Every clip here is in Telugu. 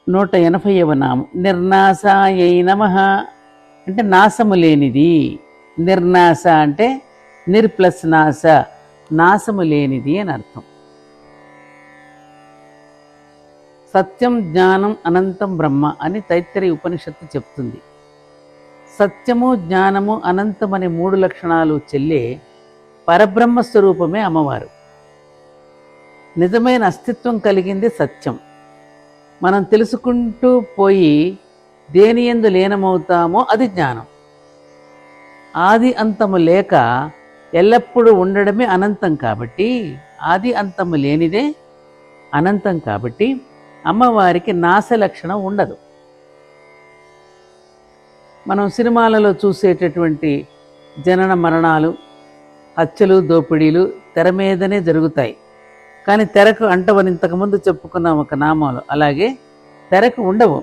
180వ నామం నిర్నాశాయై నమః అంటే నాశము లేనిది. నిర్నాశ అంటే నిర్ ప్లస్ నాశ, నాశము లేనిది అని అర్థం. సత్యం జ్ఞానం అనంతం బ్రహ్మ అని తైత్తరీయ ఉపనిషత్తు చెప్తుంది. సత్యము జ్ఞానము అనంతం అనే 3 లక్షణాలు చెల్లే పరబ్రహ్మ స్వరూపమే అమ్మవారు. నిజమైన అస్తిత్వం కలిగింది సత్యం. మనం తెలుసుకుంటూ పోయి దేని యందు లీనమవుతామో అది జ్ఞానం. ఆది అంతము లేక ఎల్లప్పుడూ ఉండడమే అనంతం కాబట్టి, ఆది అంతము లేనిదే అనంతం కాబట్టి అమ్మవారికి నాశ లక్షణం ఉండదు. మనం సినిమాలలో చూసేటటువంటి జనన మరణాలు, హత్యలు, దోపిడీలు తెర మీదనే జరుగుతాయి. కానీ తెరకు అంటవని ఇంతకుముందు చెప్పుకున్నాం ఒక నామాలు, అలాగే తెరకు ఉండవు.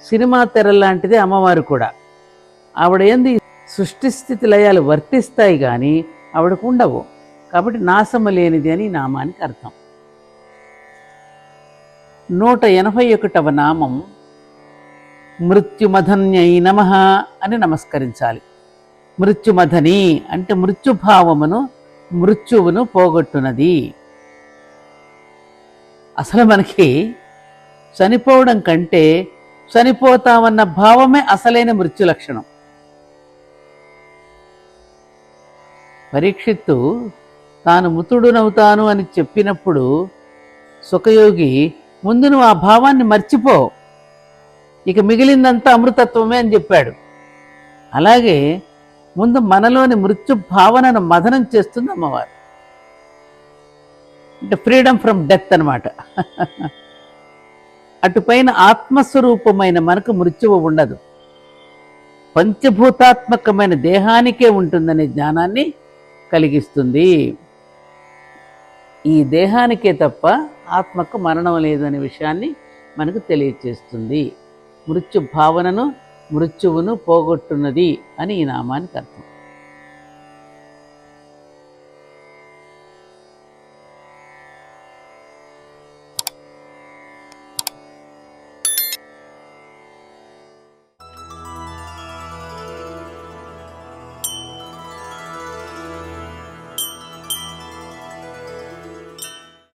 సినిమా తెర లాంటిదే అమ్మవారు కూడా. ఆవిడ ఏంది సృష్టి స్థితి లయాలు వర్తిస్తాయి కానీ ఆవిడకు ఉండవు. కాబట్టి నాశము లేనిది అని నామానికి అర్థం. 181వ నామం మృత్యుమధన్యై నమః అని నమస్కరించాలి. మృత్యుమధని అంటే మృత్యుభావమును, మృత్యువును పోగొట్టునది. అసలు మనకి చనిపోవడం కంటే చనిపోతామన్న భావమే అసలైన మృత్యు లక్షణం. పరీక్షిత్తు తాను మృతుడునవుతాను అని చెప్పినప్పుడు సుఖయోగి ముందు నువ్వు ఆ భావాన్ని మర్చిపో, ఇక మిగిలిందంతా అమృతత్వమే అని చెప్పాడు. అలాగే ముందు మనలోని మృత్యు భావనను మదనం చేస్తుంది అమ్మవారు. అంటే ఫ్రీడమ్ ఫ్రమ్ డెత్ అన్నమాట. అటుపైన ఆత్మస్వరూపమైన మనకు మృత్యువు ఉండదు. పంచభూతాత్మకమైన దేహానికే ఉంటుందనే జ్ఞానాన్ని కలిగిస్తుంది. ఈ దేహానికే తప్ప ఆత్మకు మరణం లేదు అనే విషయాన్ని మనకు తెలియచేస్తుంది. మృత్యు భావనను, మృత్యువును పోగొట్టున్నది అని ఈ నామానికి అర్థం.